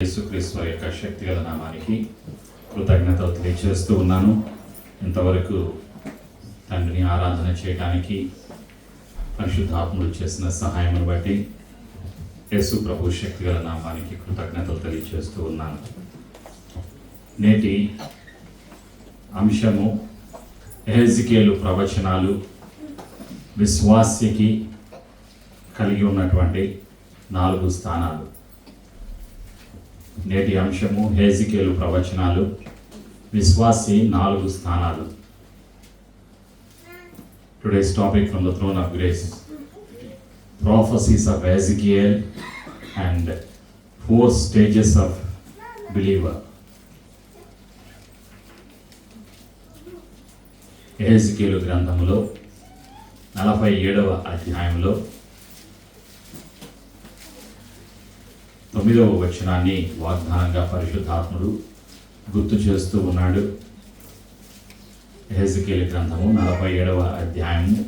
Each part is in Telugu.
యేసుక్రీస్తు యొక్క శక్తిగల నామానికి కృతజ్ఞతలు తెలియజేస్తూ ఉన్నాను. ఇంతవరకు తండ్రిని ఆరాధన చేయడానికి పరిశుద్ధాత్ముడు చేసిన సహాయమును బట్టి యేసు ప్రభు శక్తిగల నామానికి కృతజ్ఞతలు తెలియజేస్తూ ఉన్నాను. నేటి అంశము యెహెజ్కేలు ప్రవచనాలు విశ్వాసికి కలిగి ఉన్నటువంటి 4 స్థానాలు. నేటి అంశము యెహెజ్కేలు ప్రవచనాలు విశ్వాసి 4 స్థానాలు. Today's topic from the throne of grace, prophecies of Ezekiel and 4 stages of believer. యెహెజ్కేలు గ్రంథములో 47వ అధ్యాయంలో 9వ వచనాన్ని వాగ్దానంగా పరిశుద్ధాత్ముడు గుర్తు చేస్తూ ఉన్నాడు. యెహెజ్కేలు గ్రంథము 47వ అధ్యాయము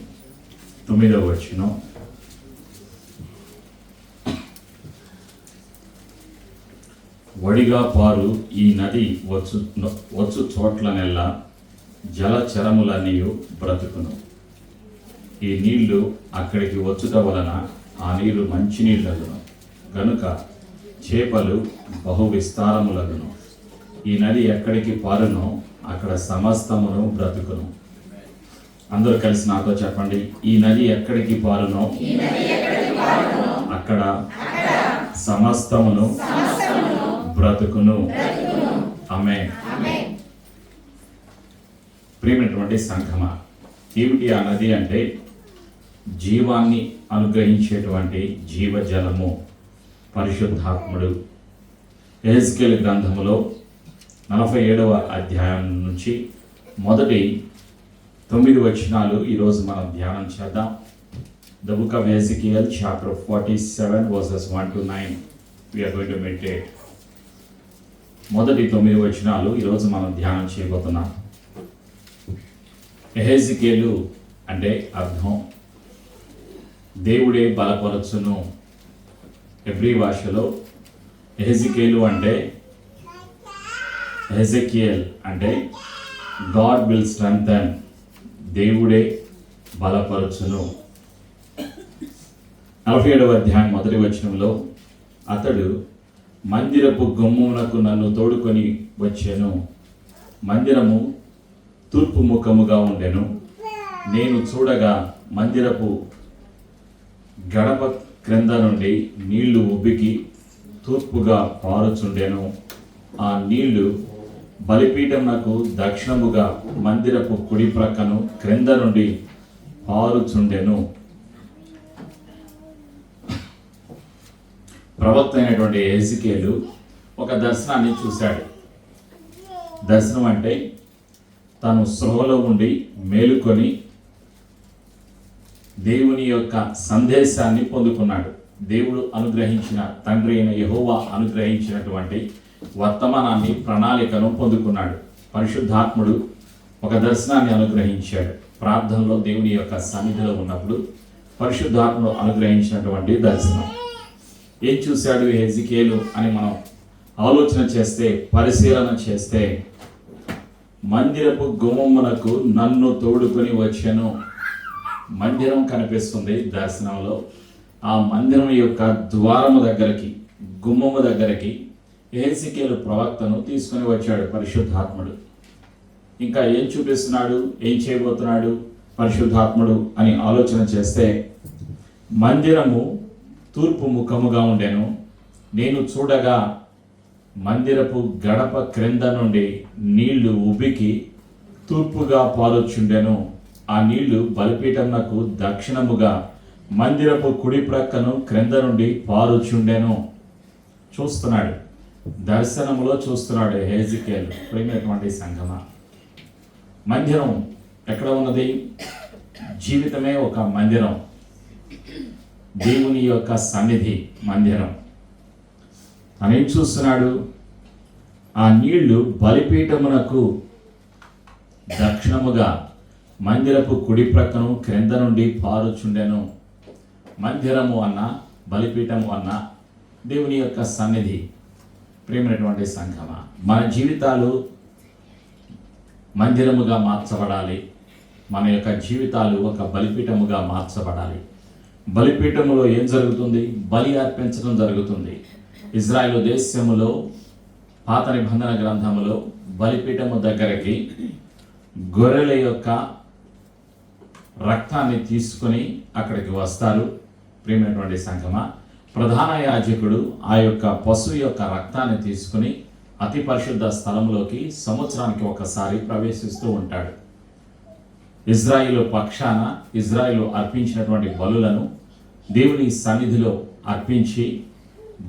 9వ వచనం. వడిగా పారు ఈ నది వచ్చు చోట్లనెల్లా జలచరములన్నీ బ్రతుకును. ఈ నీళ్లు అక్కడికి వచ్చుట వలన ఆ నీరు మంచినీళ్ళగును గనుక చేపలు బహు విస్తారములగును. ఈ నది ఎక్కడికి పారునో అక్కడ సమస్తమును బ్రతుకును. అందరూ కలిసి నాతో చెప్పండి, ఈ నది ఎక్కడికి పారునో అక్కడ సమస్తమును బ్రతుకును. ఆమేన్. ప్రియమైనటువంటి సంఘమా, ఏమిటి ఆ నది అంటే జీవాన్ని అనుగ్రహించేటువంటి జీవజలము పరిశుద్ధాత్ముడు. యెహెజ్కేలు గ్రంథములో 47వ అధ్యాయం నుంచి మొదటి 9 వచనాలు ఈరోజు మనం ధ్యానం చేద్దాం. The book of Ezekiel chapter 47 verses 1 to 9 we are going to meditate. మొదటి 9 వచనాలు ఈరోజు మనం ధ్యానం చేయబోతున్నాం. యెహెజ్కేలు అంటే అర్థం దేవుడే బలపరచును. ఎబ్రీ భాషలో యెహెజ్కేలు అంటే హెజెకియల్ అంటే గాడ్ విల్ స్ట్రెంగ్థెన్, దేవుడే బలపరచును. 47వ అధ్యాయం మొదటి వచనంలో అతడు మందిరపు గుమ్మమునకు నన్ను తోడుకొని వచ్చెను. మందిరము తూర్పు ముఖముగా ఉండెను. నేను చూడగా మందిరపు గడప క్రింద నుండి నీళ్లు ఉబ్బికి తూర్పుగా పారుచుండెను. ఆ నీళ్లు బలిపీఠమునకు దక్షిణముగా మందిరపు కుడి ప్రక్కను క్రింద నుండి పారుచుండెను. ప్రవక్త అయినటువంటి యెహెజ్కేలు ఒక దర్శనాన్ని చూశాడు. దర్శనం అంటే తను స్పృహలో ఉండి మేలుకొని దేవుని యొక్క సందేశాన్ని పొందుకున్నాడు. దేవుడు అనుగ్రహించిన, తండ్రి అయిన యెహోవా అనుగ్రహించినటువంటి వర్తమానాన్ని, ప్రణాళికను పొందుకున్నాడు. పరిశుద్ధాత్ముడు ఒక దర్శనాన్ని అనుగ్రహించాడు. ప్రార్థనలో దేవుని యొక్క సన్నిధిలో ఉన్నప్పుడు పరిశుద్ధాత్ముడు అనుగ్రహించినటువంటి దర్శనం. ఏం చూశాడు యెహెజ్కేలు అని మనం ఆలోచన చేస్తే, పరిశీలన చేస్తే, మందిరపు గుమ్మమునకు నన్ను తోడుకొని వచ్చెను. మందిరం కనిపిస్తుంది దర్శనంలో. ఆ మందిరం యొక్క ద్వారము దగ్గరికి, గుమ్మము దగ్గరికి యెహెజ్కేలు ప్రవక్తను తీసుకొని వచ్చాడు పరిశుద్ధాత్ముడు. ఇంకా ఏం చూపిస్తున్నాడు, ఏం చేయబోతున్నాడు పరిశుద్ధాత్ముడు అని ఆలోచన చేస్తే, మందిరము తూర్పు ముఖముగా ఉండెను. నేను చూడగా మందిరపు గడప క్రింద నుండి నీళ్లు ఉబికి తూర్పుగా పారుచుండెను. ఆ నీళ్లు బలిపీఠమునకు దక్షిణముగా మందిరపు కుడి ప్రక్కను క్రింద నుండి పారుచుండెను. చూస్తున్నాడు, దర్శనములో చూస్తున్నాడు యెహెజ్కేలు. ప్రియమైనటువంటి సంఘమా, మందిరం ఎక్కడ ఉన్నది? జీవితమే ఒక మందిరం. దేవుని యొక్క సన్నిధి మందిరం. తనేం చూస్తున్నాడు? ఆ నీళ్లు బలిపీఠమునకు దక్షిణముగా మందిరపు కుడి ప్రక్కను క్రింద నుండి పారుచుండెను. మందిరము అన్న, బలిపీఠము అన్న దేవుని యొక్క సన్నిధి. ప్రియమైనటువంటి సంఘమా, మన జీవితాలు మందిరముగా మార్చబడాలి. మన యొక్క జీవితాలు ఒక బలిపీఠముగా మార్చబడాలి. బలిపీఠములో ఏం జరుగుతుంది? బలి అర్పించడం జరుగుతుంది. ఇజ్రాయేలు దేశములో పాత నిబంధన గ్రంథములో బలిపీఠము దగ్గరికి గొర్రెల యొక్క రక్తాన్ని తీసుకొని అక్కడికి వస్తారు. ప్రియమైనటువంటి సంఘమా, ప్రధాన యాజకుడు ఆ యొక్క పశువు యొక్క రక్తాన్ని తీసుకుని అతి పరిశుద్ధ స్థలంలోకి సంవత్సరానికి ఒకసారి ప్రవేశిస్తూ ఉంటాడు. ఇజ్రాయిలు పక్షాన ఇజ్రాయిలు అర్పించినటువంటి బలులను దేవుని సన్నిధిలో అర్పించి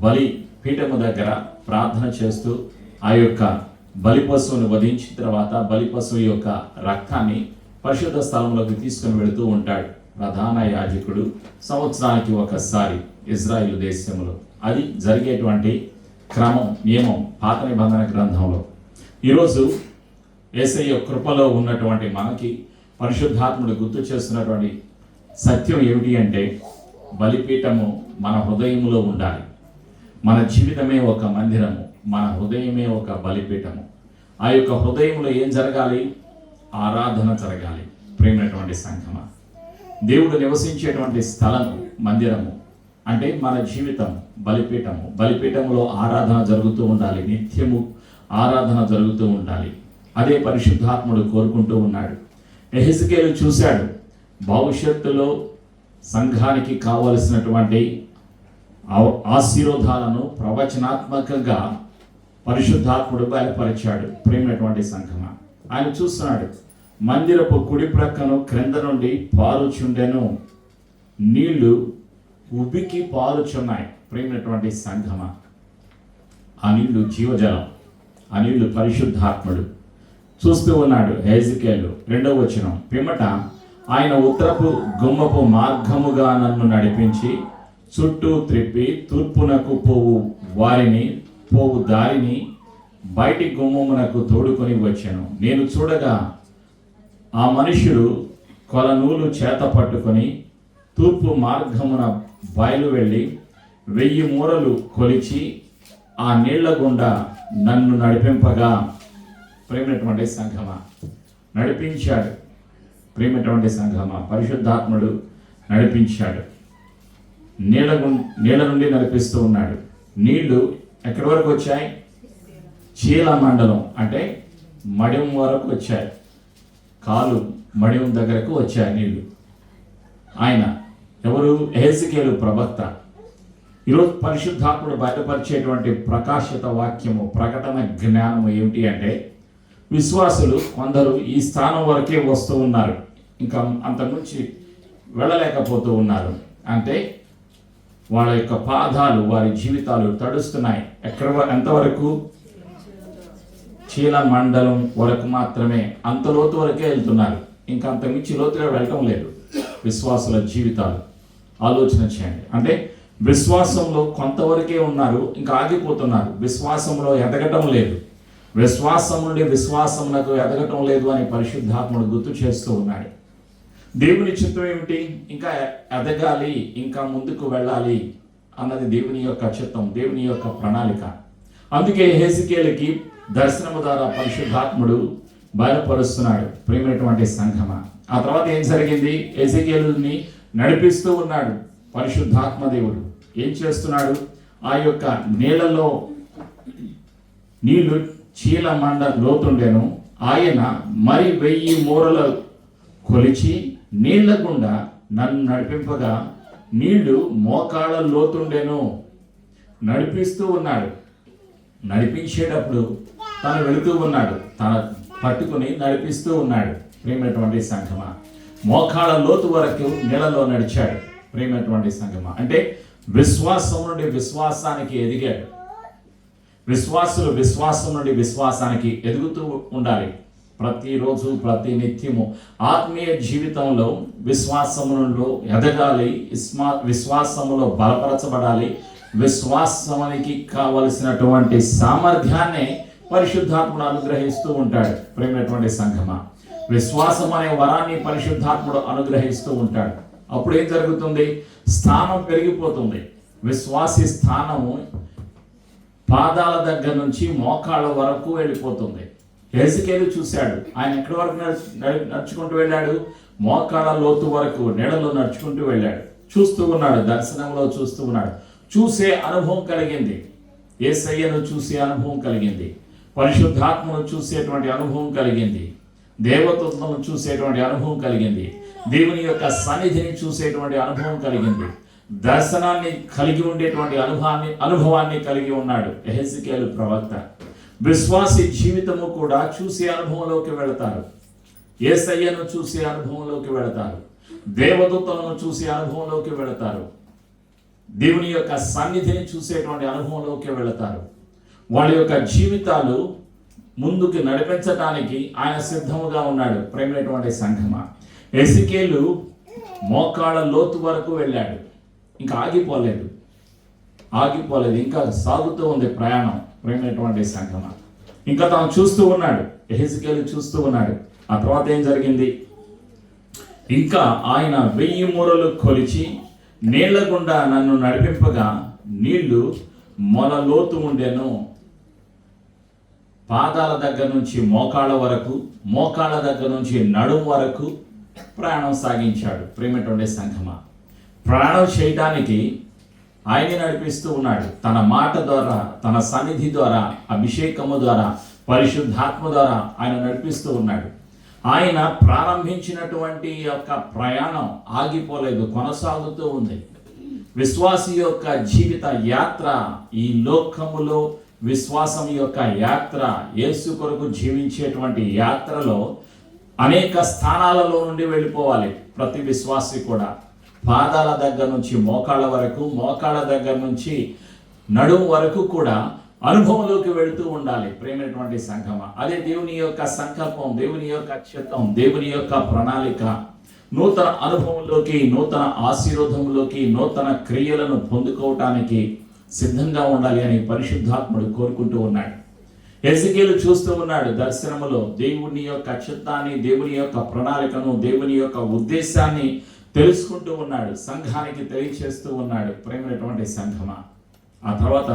బలి పీఠము దగ్గర ప్రార్థన చేస్తూ ఆ యొక్క బలి పశువుని వధించిన తర్వాత బలి పశువు యొక్క రక్తాన్ని పరిశుద్ధ స్థలంలోకి తీసుకుని వెళుతూ ఉంటాడు ప్రధాన యాజకుడు సంవత్సరానికి ఒకసారి ఇజ్రాయిల్ దేశంలో. అది జరిగేటువంటి క్రమం, నియమం పాత నిబంధన గ్రంథంలో. ఈరోజు యేసయ్య కృపలో ఉన్నటువంటి మనకి పరిశుద్ధాత్ముడు గుర్తు చేస్తున్నటువంటి సత్యం ఏమిటి అంటే, బలిపీఠము మన హృదయంలో ఉండాలి. మన జీవితమే ఒక మందిరము, మన హృదయమే ఒక బలిపీఠము. ఆ యొక్క హృదయంలో ఏం జరగాలి? ఆరాధన జరగాలి. ప్రేమైనటువంటి సంఘమా, దేవుడు నివసించేటువంటి స్థలము మందిరము అంటే మన జీవితం బలిపీఠము. బలిపీఠములో ఆరాధన జరుగుతూ ఉండాలి, నిత్యము ఆరాధన జరుగుతూ ఉండాలి. అదే పరిశుద్ధాత్ముడు కోరుకుంటూ ఉన్నాడు. యెహెజ్కేలు చూశాడు, భవిష్యత్తులో సంఘానికి కావలసినటువంటి ఆశీర్వాదాలను ప్రవచనాత్మకంగా పరిశుద్ధాత్ముడు బయలుపరిచాడు. ప్రేమైనటువంటి సంఘమా, ఆయన చూస్తున్నాడు, మందిరపు కుడి ప్రక్కను క్రింద నుండి పారుచుండెను, నీళ్లు ఉబికి పారుచున్నాయి. ప్రేమైనటువంటి సంఘమా, ఆ నీళ్లు జీవజలం, ఆ నీళ్లు పరిశుద్ధాత్ముడు చూస్తూ ఉన్నాడు. యెహెజ్కేలు 2వ వచనం, పిమ్మట ఆయన ఉత్తరపు గుమ్మపు మార్గముగా నన్ను నడిపించి చుట్టూ త్రిప్పి తూర్పునకు పోవు దారిని బయటి గుమ్మమునకు తోడుకొని వచ్చాను. నేను చూడగా ఆ మనుష్యుడు కొలనూలు చేత పట్టుకొని తూర్పు మార్గమున బయలు వెళ్ళి 1000 మూరలు కొలిచి ఆ నీళ్ల గుండా నన్ను నడిపింపగా. ప్రేమైనటువంటి సంఘమా, నడిపించాడు. ప్రేమైనటువంటి సంఘమా, పరిశుద్ధాత్ముడు నడిపించాడు. నీళ్ళ నుండి నడిపిస్తూ ఉన్నాడు. నీళ్లు ఎక్కడి వరకు వచ్చాయి? చీల మండలం అంటే మడియం వరకు వచ్చాయి. కాలు మడియం దగ్గరకు వచ్చాయి నీళ్లు. ఆయన ఎవరు? యెహెజ్కేలు ప్రవక్త. ఈరోజు పరిశుద్ధాత్ముడు బయటపరిచేటువంటి ప్రకాశిత వాక్యము, ప్రకటన జ్ఞానము ఏమిటి అంటే, విశ్వాసులు కొందరు ఈ స్థానం వరకే వస్తూ ఉన్నారు, ఇంకా అంతకుమించి వెళ్ళలేకపోతూ ఉన్నారు. అంటే వాళ్ళ యొక్క పాదాలు, వారి జీవితాలు తడుస్తున్నాయి. ఎంతవరకు? చీల మండలం వరకు మాత్రమే, అంత లోతు వరకే వెళ్తున్నారు, ఇంకా అంతకుమించి లోతుగా వెళ్ళటం లేదు విశ్వాసుల జీవితాలు. ఆలోచన చేయండి. అంటే విశ్వాసంలో కొంతవరకే ఉన్నారు, ఇంకా ఆగిపోతున్నారు. విశ్వాసంలో ఎదగటం లేదు, విశ్వాసం నుండి విశ్వాసమునకు ఎదగటం లేదు అని పరిశుద్ధాత్ముడు గుర్తు చేస్తూ ఉన్నాడు. దేవుని చిత్తం ఏమిటి? ఇంకా ఎదగాలి, ఇంకా ముందుకు వెళ్ళాలి అన్నది దేవుని యొక్క చిత్తం, దేవుని యొక్క ప్రణాళిక. అందుకే యెహెజ్కేలుకి దర్శనము ద్వారా పరిశుద్ధాత్ముడు బయలుపరుస్తున్నాడు. ప్రేమైనటువంటి సంఘమా, ఆ తర్వాత ఏం జరిగింది? యెహెజ్కేలుని నడిపిస్తూ ఉన్నాడు పరిశుద్ధాత్మ దేవుడు. ఏం చేస్తున్నాడు? ఆ యొక్క నీళ్ళలో నీళ్లు చీల మండ లోతుండెను, ఆయన మరి 1000 మూరలు కొలిచి నీళ్ల గుండా నన్ను నడిపింపగా నీళ్లు మోకాళ్ళ లోతుండెను. నడిపిస్తూ ఉన్నాడు. నడిపించేటప్పుడు తను వెళుతూ ఉన్నాడు, తన పట్టుకుని నడిపిస్తూ ఉన్నాడు. ప్రేమైనటువంటి సంఘమా, మోకాళ్ళ లోతు వరకు నీళ్ళలో నడిచాడు. ప్రేమైనటువంటి సంఘమా, అంటే విశ్వాసం నుండి విశ్వాసానికి ఎదిగాడు. విశ్వాసులు విశ్వాసం నుండి విశ్వాసానికి ఎదుగుతూ ఉండాలి. ప్రతిరోజు ప్రతి నిత్యము ఆత్మీయ జీవితంలో విశ్వాసములో ఎదగాలి, విశ్వాసములో బలపరచబడాలి. విశ్వాసానికి కావలసినటువంటి సామర్థ్యాన్ని పరిశుద్ధాత్ముడు అనుగ్రహిస్తూ ఉంటాడు. ప్రేమైనటువంటి సంఘమా, విశ్వాసం అనే వరాన్ని పరిశుద్ధాత్ముడు అనుగ్రహిస్తూ ఉంటాడు. అప్పుడు ఏం జరుగుతుంది? స్థానం పెరిగిపోతుంది. విశ్వాసి స్థానము పాదాల దగ్గర నుంచి మోకాళ్ళ వరకు వెళ్ళిపోతుంది. హెజ్కేలు చూశాడు. ఆయన ఎక్కడి వరకు నడుచుకుంటూ వెళ్ళాడు? మోకాళ్ళ లోతు వరకు నీడలో నడుచుకుంటూ వెళ్ళాడు. చూస్తూ ఉన్నాడు, దర్శనంలో చూస్తూ ఉన్నాడు. చూసే అనుభవం కలిగింది. యేసయ్యను చూసే అనుభవం కలిగింది. పరిశుద్ధాత్మను చూసేటువంటి అనుభవం కలిగింది. దేవతత్వను చూసేటువంటి అనుభవం కలిగింది. దేవుని యొక్క సన్నిధిని చూసేటువంటి అనుభవం కలిగింది. దర్శనాన్ని కలిగి ఉండేటువంటి అనుభవాన్ని కలిగి ఉన్నాడు యెహెజ్కేలు ప్రవక్త. విశ్వాసి జీవితము కూడా చూసే అనుభవంలోకి వెళతారు. యేసయ్యను చూసే అనుభవంలోకి వెళతారు. దేవదూతలను చూసే అనుభవంలోకి వెళతారు. దేవుని యొక్క సన్నిధిని చూసేటువంటి అనుభవంలోకి వెళతారు. వాళ్ళ యొక్క జీవితాలు ముందుకు నడిపించడానికి ఆయన సిద్ధముగా ఉన్నాడు. ప్రేమైనటువంటి సంఘమా, యెహెజ్కేలు మోకాళ్ళ లోతు వరకు వెళ్ళాడు. ఇంకా ఆగిపోలేదు, ఇంకా సాగుతూ ఉంది ప్రయాణం. ప్రేమైనటువంటి సంఘమా, ఇంకా తాను చూస్తూ ఉన్నాడు. యెహెజ్కేలు చూస్తూ ఉన్నాడు. ఆ తర్వాత ఏం జరిగింది? ఇంకా ఆయన 1000 మూరలు కొలిచి నీళ్ల గుండా నన్ను నడిపింపగా నీళ్లు మొల లోతు ఉండెను. పాదాల దగ్గర నుంచి మోకాళ్ళ వరకు, మోకాళ్ళ దగ్గర నుంచి నడుము వరకు ప్రయాణం సాగించాడు. ప్రేమటువంటి సంఘమా, ప్రయాణం చేయడానికి ఆయనే నడిపిస్తూ ఉన్నాడు. తన మాట ద్వారా, తన సన్నిధి ద్వారా, అభిషేకము ద్వారా, పరిశుద్ధాత్మ ద్వారా ఆయన నడిపిస్తూ ఉన్నాడు. ఆయన ప్రారంభించినటువంటి యొక్క ప్రయాణం ఆగిపోలేదు, కొనసాగుతూ ఉంది. విశ్వాసి యొక్క జీవిత యాత్ర, ఈ లోకములో విశ్వాసం యొక్క యాత్ర, యేసు కొరకు జీవించేటువంటి యాత్రలో అనేక స్థానాలలో నుండి వెళ్ళిపోవాలి. ప్రతి విశ్వాసి కూడా పాదాల దగ్గర నుంచి మోకాళ్ళ వరకు, మోకాళ్ళ దగ్గర నుంచి నడుము వరకు కూడా అనుభవంలోకి వెళుతూ ఉండాలి. ప్రేమైనటువంటి సంఘమా, అదే దేవుని యొక్క సంకల్పం, దేవుని యొక్క చిత్తం, దేవుని యొక్క ప్రణాళిక. నూతన అనుభవంలోకి, నూతన ఆశీర్వాదంలోకి, నూతన క్రియలను పొందుకోవటానికి సిద్ధంగా ఉండాలి అని పరిశుద్ధాత్ముడు కోరుకుంటూ ఉన్నాడు. యెహెజ్కేలు చూస్తూ ఉన్నాడు దర్శనములో దేవుని యొక్క చిత్తాన్ని, దేవుని యొక్క ప్రణాళికను, దేవుని యొక్క ఉద్దేశాన్ని తెలుసుకుంటూ ఉన్నాడు. సంఘానికి తెలియచేస్తూ ఉన్నాడు. ప్రేమైనటువంటి సంఘమా, ఆ తర్వాత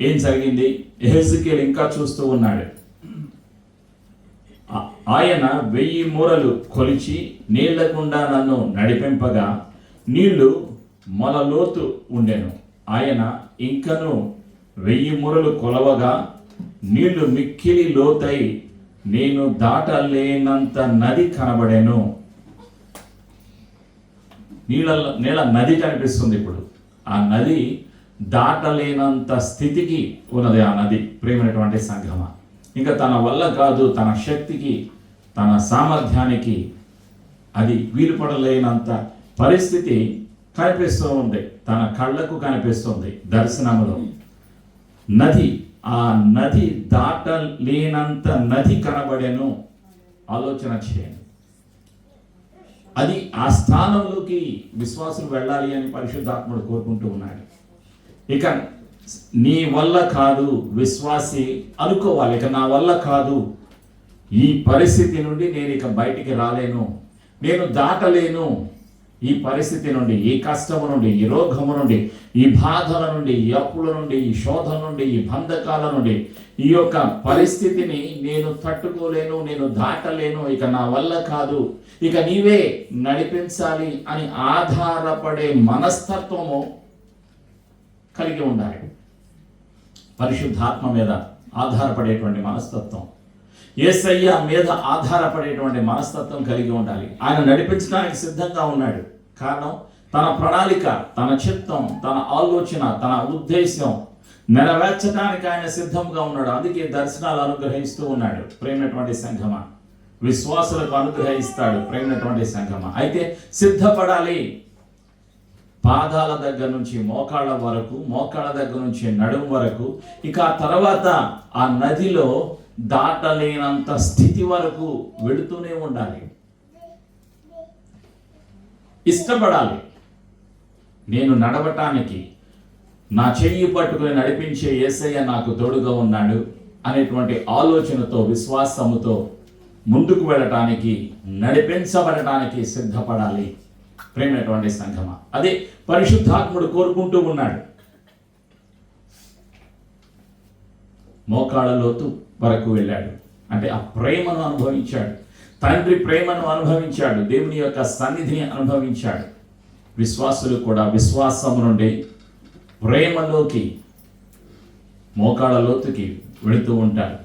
ఏం జరిగింది? యెహెజ్కేలు ఇంకా చూస్తూ ఉన్నాడు. ఆయన 1000 మూరలు కొలిచి నీళ్ల గుండా నన్ను నడిపింపగా నీళ్లు మొల లోతు ఉండెను. ఆయన ఇంకను 1000 మూరలు కొలవగా నీళ్లు మిక్కిలి లోతై నేను దాటలేనంత నది కనబడెను. నీళ్ళ నది కనిపిస్తుంది ఇప్పుడు. ఆ నది దాటలేనంత స్థితికి ఉన్నది. ఆ నది ప్రేమైనటువంటి సంఘమా, ఇంకా తన వల్ల కాదు, తన శక్తికి, తన సామర్థ్యానికి అది వీలుపడలేనంత పరిస్థితి కనిపిస్తూ ఉంది. తన కళ్ళకు కనిపిస్తుంది దర్శనములో. నది, ఆ నది దాటలేనంత నది కనబడెను. ఆలోచన చేయండి. అది ఆ స్థానంలోకి విశ్వాసులు వెళ్ళాలి అని పరిశుద్ధాత్ముడు కోరుకుంటూ ఉన్నాడు. ఇక నీ వల్ల కాదు, విశ్వాసి అనుకోవాలి, ఇక నా వల్ల కాదు, ఈ పరిస్థితి నుండి నేను ఇక బయటికి రాలేను, నేను దాటలేను, ఈ పరిస్థితి నుండి, ఈ కష్టము నుండి, ఈ రోగము నుండి, ఈ బాధల నుండి, ఈ అప్పుల నుండి, ఈ శోధన నుండి, ఈ బంధకాల నుండి, ఈ యొక్క పరిస్థితిని నేను తట్టుకోలేను, నేను దాటలేను, ఇక నా వల్ల కాదు, ఇక నీవే నడిపించాలి అని ఆధారపడే మనస్తత్వము కలిగి ఉండాలి. పరిశుద్ధాత్మ మీద ఆధారపడేటువంటి మనస్తత్వం, యేసయ్య మీద ఆధారపడేటువంటి మనస్తత్వం కలిగి ఉండాలి. ఆయన నడిపించడానికి సిద్ధంగా ఉన్నాడు. కారణం, తన ప్రణాళిక, తన చిత్తం, తన ఆలోచన, తన ఉద్దేశం నెరవేర్చడానికి ఆయన సిద్ధంగా ఉన్నాడు. అందుకే దర్శనాలు అనుగ్రహిస్తూ ఉన్నాడు. ప్రేమైనటువంటి సంఘమా, విశ్వాసులకు అనుగ్రహిస్తాడు. ప్రేమైనటువంటి సంఘమా, అయితే సిద్ధపడాలి. పాదాల దగ్గర నుంచి మోకాళ్ళ వరకు, మోకాళ్ళ దగ్గర నుంచి నడుము వరకు, ఇక ఆ తర్వాత ఆ నదిలో దాటలేనంత స్థితి వరకు వెళుతూనే ఉండాలి. ఇష్టపడాలి. నేను నడవటానికి, నా చెయ్యి పట్టుకుని నడిపించే యేసయ్య నాకు తోడుగా ఉన్నాడు అనేటువంటి ఆలోచనతో, విశ్వాసముతో ముందుకు వెళ్ళటానికి, నడిపించబడటానికి సిద్ధపడాలి. ప్రేమైనటువంటి సంఘమా, అదే పరిశుద్ధాత్ముడు కోరుకుంటూ ఉన్నాడు. మోకాళ్ళ లోతు వరకు వెళ్ళాడు. అంటే ఆ ప్రేమను అనుభవించాడు, తండ్రి ప్రేమను అనుభవించాడు, దేవుని యొక్క సన్నిధిని అనుభవించాడు. విశ్వాసులు కూడా విశ్వాసం నుండి ప్రేమలోకి, మోకాళ్ళ లోతుకి వెళుతూ ఉంటారు.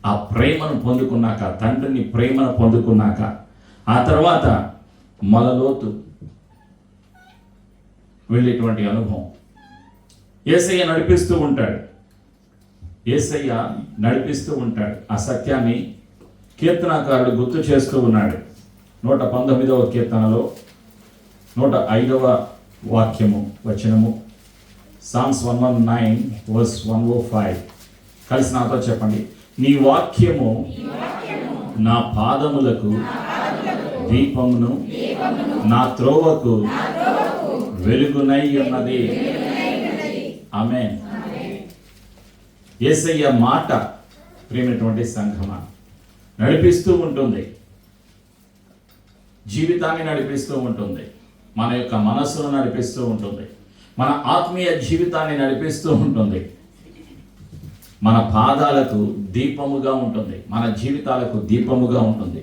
ఆ ప్రేమను పొందుకున్నాక, తండ్రిని ప్రేమను పొందుకున్నాక, ఆ తర్వాత మొలలోతు వెళ్ళేటువంటి అనుభవం యేసయ్య నడిపిస్తూ ఉంటాడు. యేసయ్య నడిపిస్తూ ఉంటాడు. ఆ సత్యాన్ని కీర్తనాకారుడు గుర్తు చేస్తూ ఉన్నాడు. 119వ కీర్తనలో 105వ వాక్యము వచనము, సామ్స్ 119 verse 105. కలిసి నాతో చెప్పండి. నీ వాక్యము నా పాదములకు దీపమును, నా త్రోవకు వెలుగునై ఉన్నది. ఆమేన్. యేసయ్య మాట ప్రియమైనటువంటి సంఘమా నడిపిస్తూ ఉంటుంది, జీవితాన్ని నడిపిస్తూ ఉంటుంది, మన యొక్క మనస్సును నడిపిస్తూ ఉంటుంది, మన ఆత్మీయ జీవితాన్ని నడిపిస్తూ ఉంటుంది, మన పాదాలకు దీపముగా ఉంటుంది, మన జీవితాలకు దీపముగా ఉంటుంది.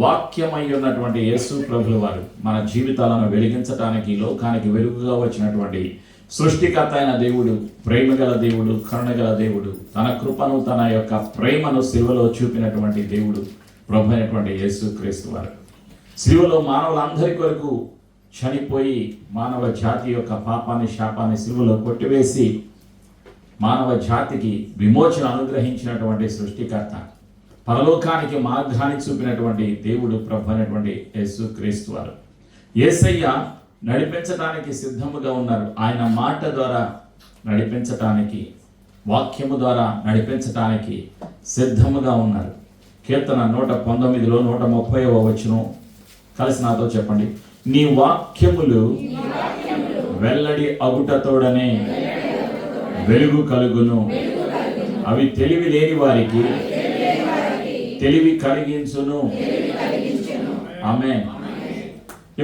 వాక్యమై ఉన్నటువంటి యేసు ప్రభుల వారు మన జీవితాలను వెలిగించడానికి, లోకానికి వెలుగుగా వచ్చినటువంటి సృష్టికర్త అయిన దేవుడు, ప్రేమగల దేవుడు, కరుణగల దేవుడు, తన కృపను, తన యొక్క ప్రేమను సిలువలో చూపినటువంటి దేవుడు ప్రభు అయినటువంటి యేసు క్రీస్తు వారు సిలువలో మానవులందరి కొరకు చనిపోయి మానవ జాతి యొక్క పాపాన్ని, శాపాన్ని సిలువలో కొట్టివేసి మానవ జాతికి విమోచన అనుగ్రహించినటువంటి సృష్టికర్త, పరలోకానికి మార్గాన్ని చూపినటువంటి దేవుడు ప్రభు అయినటువంటి యేసు క్రీస్తు వారు యేసయ్య నడిపించడానికి సిద్ధముగా ఉన్నారు. ఆయన మాట ద్వారా నడిపించటానికి, వాక్యము ద్వారా నడిపించటానికి సిద్ధముగా ఉన్నారు. కీర్తన 119లో 130వ వచనం కలిసి నాతో చెప్పండి. నీ వాక్యములు వెల్లడి అగుటతోడనే వెలుగు కలుగును, అవి తెలివి లేని వారికి తెలివి కలిగించును. ఆమేన్.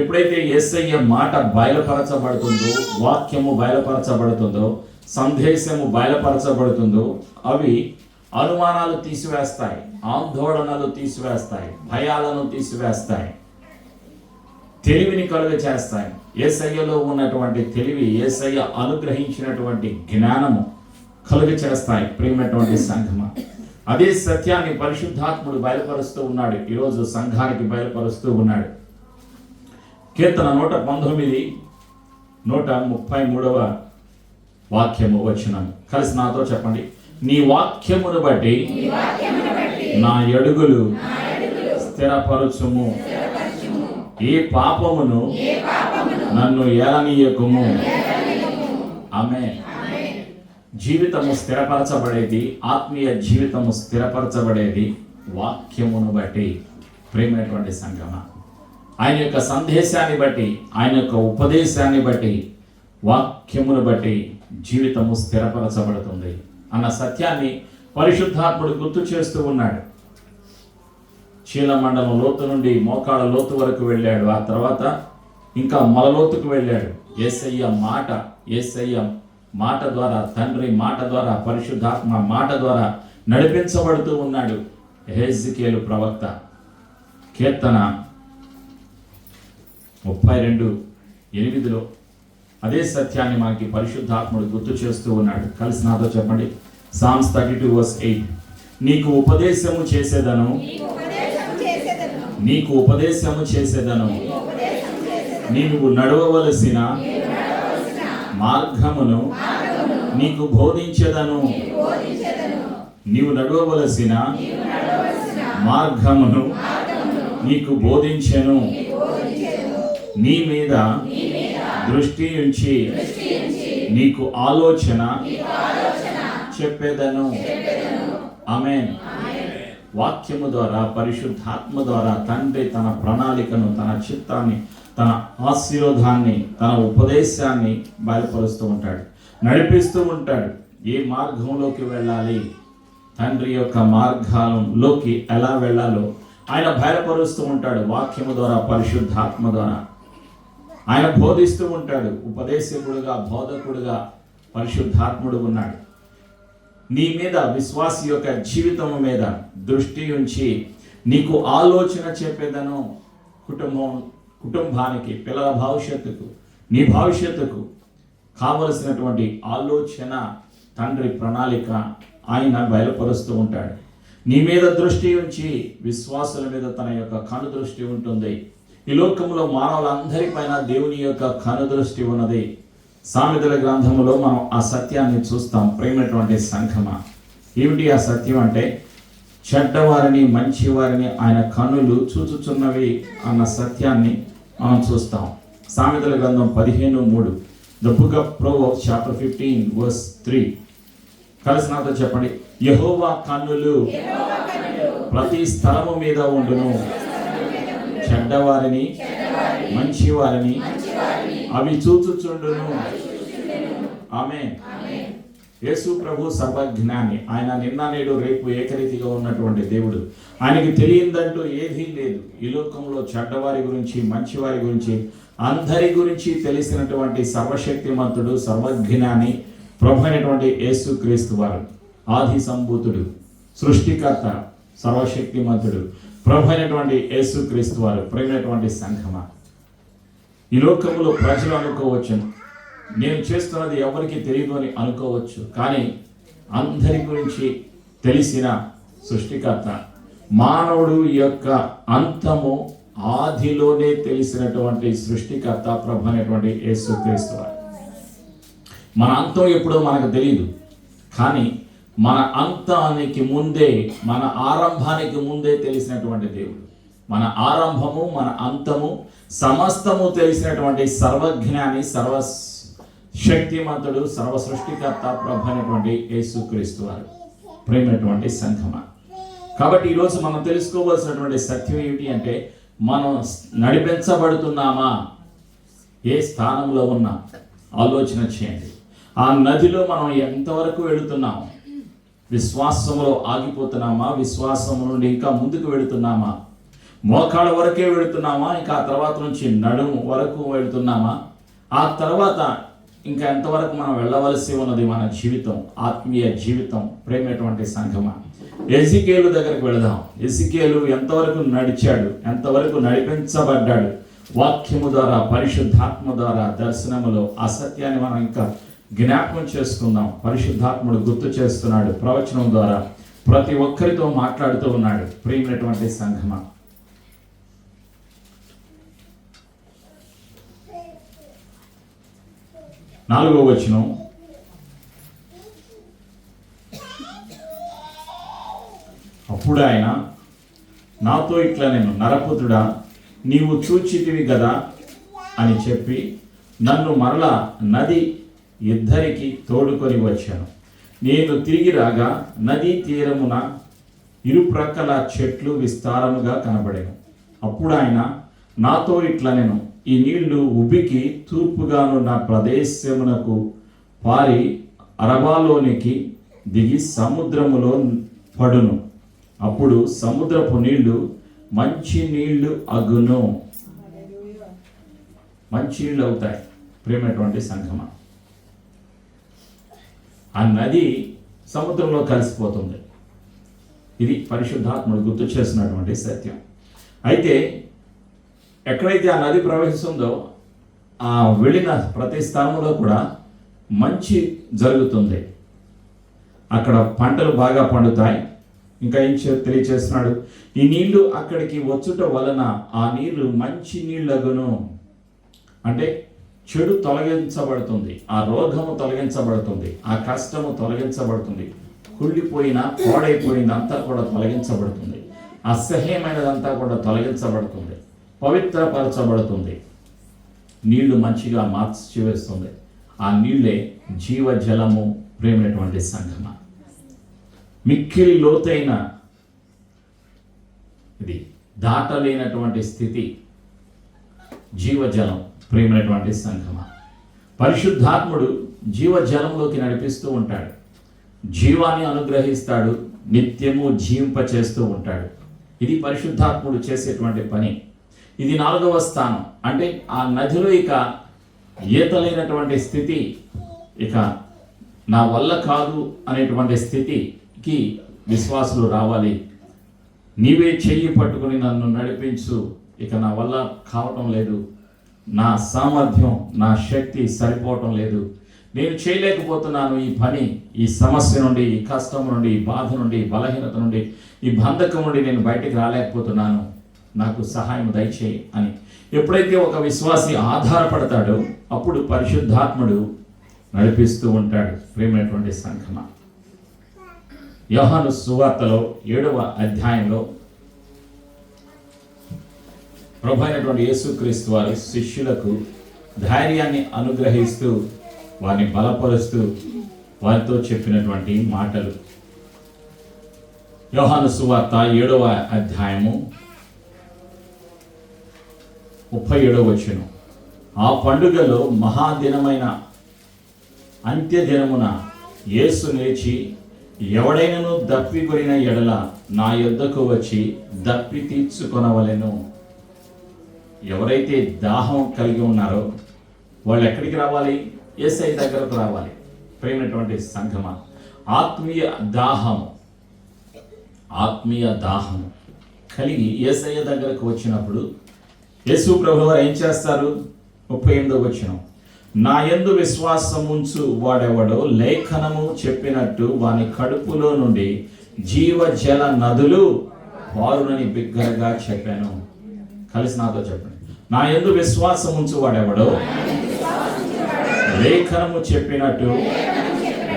ఎప్పుడైతే యేసయ్య మాట బయలుపరచబడుతుందో, వాక్యము బయలుపరచబడుతుందో, సందేశము బయలుపరచబడుతుందో, అవి అనుమానాలు తీసివేస్తాయి, ఆందోళనలు తీసివేస్తాయి, భయాలను తీసివేస్తాయి, తెలివిని కలుగ చేస్తాయి. యేసయ్యలో ఉన్నటువంటి తెలివి, యేసయ్య అనుగ్రహించినటువంటి జ్ఞానము కలుగ చేస్తాయి. ప్రియమైనటువంటి సంఘమా, అదే సత్యాన్ని పరిశుద్ధాత్ముడు బయలుపరుస్తూ ఉన్నాడు. ఈరోజు సంఘానికి బయలుపరుస్తూ ఉన్నాడు. కీర్తన 119 133వ వాక్యము వచనం కలిసి నాతో చెప్పండి. నీ వాక్యమును బట్టి నా అడుగులు స్థిరపరచుము, ఏ పాపమును నన్ను ఏలనీయకుము. ఆమేన్. జీవితము స్థిరపరచబడేది, ఆత్మీయ జీవితము స్థిరపరచబడేది వాక్యమును బట్టి. ప్రేమైనటువంటి సంగమ, ఆయన యొక్క సందేశాన్ని బట్టి, ఆయన యొక్క ఉపదేశాన్ని బట్టి, వాక్యమును బట్టి జీవితము స్థిరపరచబడుతుంది అన్న సత్యాన్ని పరిశుద్ధాత్ముడు గుర్తు చేస్తూ ఉన్నాడు. చీలమండలం లోతు నుండి మోకాళ్ళ లోతు వరకు వెళ్ళాడు. ఆ తర్వాత ఇంకా మొలలోతుకు వెళ్ళాడు. యేసయ్య మాట ద్వారా, తండ్రి మాట ద్వారా, పరిశుద్ధాత్మ మాట ద్వారా నడిపించబడుతూ ఉన్నాడు. యెహెజ్కేలు ప్రవక్త కీర్తన 32:8లో అదే సత్యాన్ని మనకి పరిశుద్ధాత్ముడు గుర్తు చేస్తూ ఉన్నాడు. కలిసి నాతో చెప్పండి. Psalms 32 verse 8. నీకు ఉపదేశము చేసేదను, నీకు ఉపదేశము చేసేదను, నీవు నడవవలసిన మార్గమును నీకు బోధించేదను, నీవు నడవవలసిన మార్గమును నీకు బోధించెను, నీ మీద దృష్టి ఉంచి నీకు ఆలోచన చెప్పేదను. ఆమేన్. వాక్యము ద్వారా, పరిశుద్ధాత్మ ద్వారా తండ్రి తన ప్రణాళికను, తన చిత్తాన్ని, తన ఆశీర్వాదాన్ని, తన ఉపదేశాన్ని బయలుపరుస్తూ ఉంటాడు, నడిపిస్తూ ఉంటాడు. ఏ మార్గంలోకి వెళ్ళాలి, తండ్రి యొక్క మార్గాలలోకి ఎలా వెళ్ళాలో ఆయన బయలుపరుస్తూ ఉంటాడు. వాక్యము ద్వారా, పరిశుద్ధాత్మ ద్వారా ఆయన బోధిస్తూ ఉంటాడు. ఉపదేశకుడుగా, బోధకుడుగా పరిశుద్ధాత్ముడు ఉన్నాడు. నీ మీద, విశ్వాసి యొక్క జీవితం మీద దృష్టి ఉంచి నీకు ఆలోచన చెప్పేదను. కుటుంబానికి, పిల్లల భవిష్యత్తుకు, నీ భవిష్యత్తుకు కావలసినటువంటి ఆలోచన, తండ్రి ప్రణాళిక ఆయన బయలుపరుస్తూ ఉంటాడు. నీ మీద దృష్టి ఉంచి విశ్వాసుల మీద తన యొక్క కనుదృష్టి ఉంటుంది. ఈ లోకంలో మానవులందరిపైన దేవుని యొక్క కనుదృష్టి ఉన్నది. సామెతల గ్రంథంలో మనం ఆ సత్యాన్ని చూస్తాం. ప్రేమైనటువంటి సంఘమా, ఏమిటి ఆ సత్యం అంటే, చెడ్డవారిని మంచివారిని ఆయన కన్నులు చూచుచున్నవి అన్న సత్యాన్ని మనం చూస్తాం. సామెతల గ్రంథం 15:3, the book of Proverbs chapter 15:3. కలిసి నాతో చెప్పండి. యెహోవా కన్నులు ప్రతి స్థలము మీద ఉండును, చెడ్డవారిని మంచివారిని అవి చూచుచుండును. ఆమేన్. యేసు ప్రభు సర్వజ్ఞాని. ఆయన నిన్న నేడు రేపు ఏకరీతిగా ఉన్నటువంటి దేవుడు. ఆయనకి తెలియదంటూ ఏదీ లేదు. ఈ లోకంలో చెడ్డవారి గురించి, మంచివారి గురించి, అందరి గురించి తెలిసినటువంటి సర్వశక్తిమంతుడు, సర్వజ్ఞాని ప్రభు అయినటువంటి యేసు క్రీస్తు వారు. ఆది సంభూతుడు, సృష్టికర్త, సర్వశక్తిమంతుడు ప్రభు అయినటువంటి యేసు క్రీస్తు వారు. ప్రేమైనటువంటి సంఘమా, ఈ లోకంలో ప్రజలు అనుకోవచ్చు, నేను చేస్తున్నది ఎవరికి తెలియదు అని అనుకోవచ్చు. కానీ అందరి గురించి తెలిసిన సృష్టికర్త, మానవుడు యొక్క అంతము ఆదిలోనే తెలిసినటువంటి సృష్టికర్త ప్రభు అయినటువంటి యేసుక్రీస్తు వారు. మన అంతం ఎప్పుడో మనకు తెలియదు, కానీ మన అంతానికి ముందే, మన ఆరంభానికి ముందే తెలిసినటువంటి దేవుడు. మన ఆరంభము, మన అంతము సమస్తము తెలిసినటువంటి సర్వజ్ఞాని, సర్వశక్తిమంతుడు, సర్వ సృష్టికర్త ప్రభు అయినటువంటి యేసుక్రీస్తు వారు. ప్రేమైనటువంటి సంఘమా, కాబట్టి ఈరోజు మనం తెలుసుకోవాల్సినటువంటి సత్యం ఏమిటి అంటే, మనం నడిపించబడుతున్నామా? ఏ స్థానంలో ఉన్నా ఆలోచన చేయండి. ఆ నదిలో మనం ఎంతవరకు వెళుతున్నాం? విశ్వాసంలో ఆగిపోతున్నామా? విశ్వాసం నుండి ఇంకా ముందుకు వెళుతున్నామా? మోకాళ్ళ వరకే వెళుతున్నామా? ఇంకా ఆ తర్వాత నుంచి నడుము వరకు వెళుతున్నామా? ఆ తర్వాత ఇంకా ఎంతవరకు మనం వెళ్ళవలసి ఉన్నది? మన జీవితం, ఆత్మీయ జీవితం. ప్రేమైనటువంటి సంఘమా, ఎజికేలు దగ్గరికి వెళదాం. ఎజికేలు ఎంతవరకు నడిచాడు? ఎంతవరకు నడిపించబడ్డాడు? వాక్యము ద్వారా, పరిశుద్ధాత్మ ద్వారా, దర్శనములో ఆ సత్యాన్ని మనం ఇంకా జ్ఞాపకం చేసుకుందాం. పరిశుద్ధాత్ముడు గుర్తు చేస్తున్నాడు. ప్రవచనం ద్వారా ప్రతి ఒక్కరితో మాట్లాడుతూ ఉన్నాడు. ప్రియమైనటువంటి సంఘమా, నాలుగో వచనం, అప్పుడు ఆయన నాతో ఇట్లా, నేను నరపుత్రుడా, నీవు చూచితివి కదా అని చెప్పి నన్ను మరలా నది ఇద్దరికి తోడుకొని వచ్చాను. నేను తిరిగి రాగా నదీ తీరమున ఇరుప్రక్కల చెట్లు విస్తారముగా కనబడెను. అప్పుడు ఆయన నాతో ఇట్లా, నేను ఈ నీళ్లు ఉబికి తూర్పుగానున్న ప్రదేశమునకు పారి అరబాలోనికి దిగి సముద్రములో పడును. అప్పుడు సముద్రపు నీళ్లు మంచి నీళ్లు అగును. మంచి నీళ్ళు అవుతాయి. ప్రేమైనటువంటి సంఘమా, ఆ నది సముద్రంలో కలిసిపోతుంది. ఇది పరిశుద్ధాత్ముడు గుర్తు చేస్తున్నటువంటి సత్యం. అయితే ఎక్కడైతే ఆ నది ప్రవహిస్తుందో ఆ వెళ్ళిన ప్రతి స్థలంలో కూడా మంచి జరుగుతుంది. అక్కడ పంటలు బాగా పండుతాయి. ఇంకా ఏం తెలియచేస్తున్నాడు? ఈ నీళ్లు అక్కడికి వచ్చుట వలన ఆ నీళ్లు మంచి నీళ్ళగును. అంటే చెడు తొలగించబడుతుంది, ఆ రోగము తొలగించబడుతుంది, ఆ కష్టము తొలగించబడుతుంది, కుళ్ళిపోయిన పాడైపోయిందంతా కూడా తొలగించబడుతుంది, అసహ్యమైనదంతా కూడా తొలగించబడుతుంది, పవిత్రపరచబడుతుంది. నీళ్లు మంచిగా మార్చివేస్తుంది. ఆ నీళ్ళే జీవజలము. ప్రేమైనటువంటి సంఘమా, మిక్కిలి లోతైన, ఇది దాటలేనటువంటి స్థితి జీవజలం. ప్రేమైనటువంటి సంఘమా, పరిశుద్ధాత్ముడు జీవజలంలోకి నడిపిస్తూ ఉంటాడు, జీవాన్ని అనుగ్రహిస్తాడు, నిత్యము జీవింప చేస్తూ ఉంటాడు. ఇది పరిశుద్ధాత్ముడు చేసేటువంటి పని. ఇది 4వ స్థానం. అంటే ఆ నదిలో ఇక ఈత లేనటువంటి స్థితి, ఇక నా వల్ల కాదు అనేటువంటి స్థితికి విశ్వాసులు రావాలి. నీవే చెయ్యి పట్టుకుని నన్ను నడిపించు, ఇక నా వల్ల కావటం లేదు, నా సామర్థ్యం నా శక్తి సరిపోవటం లేదు, నేను చేయలేకపోతున్నాను ఈ పని, ఈ సమస్య నుండి, ఈ కష్టం నుండి, ఈ బాధ నుండి, ఈ బలహీనత నుండి, ఈ బంధకం నుండి నేను బయటికి రాలేకపోతున్నాను, నాకు సహాయం దయచేయి అని ఎప్పుడైతే ఒక విశ్వాసి ఆధారపడతాడో అప్పుడు పరిశుద్ధాత్ముడు నడిపిస్తూ ఉంటాడు. ప్రియమైనటువంటి సంఘమా, యోహాను సువార్తలో 7వ అధ్యాయంలో ప్రభు అయినటువంటి యేసుక్రీస్తు వారు శిష్యులకు ధైర్యాన్ని అనుగ్రహిస్తూ వారిని బలపరుస్తూ వారితో చెప్పినటువంటి మాటలు. యోహాను సువార్త 7వ అధ్యాయము 37వ వచనం. ఆ పండుగలో మహాదినమైన అంత్యదినమున యేసు లేచి, ఎవడైనను దప్పికొనిన ఎడల నా యొద్దకు వచ్చి దప్పి తీర్చుకొనవలెను. ఎవరైతే దాహం కలిగి ఉన్నారో వాళ్ళు ఎక్కడికి రావాలి? యేసయ్య దగ్గరకు రావాలి. ప్రేమైనటువంటి సంఘమా, ఆత్మీయ దాహం కలిగి యేసయ్య దగ్గరకు వచ్చినప్పుడు యేసు ప్రభువు వారు ఏం చేస్తారు? 38వ వచనం. నా యందు విశ్వాసముంచు వాడెవడో లేఖనము చెప్పినట్టు వాని కడుపులో నుండి జీవజల నదులు పారునని బిగ్గరగా చెప్పాను. కలిసి నాతో చెప్పండి. నా యందు విశ్వాసముంచు వాడెవడో లేఖనము చెప్పినట్టు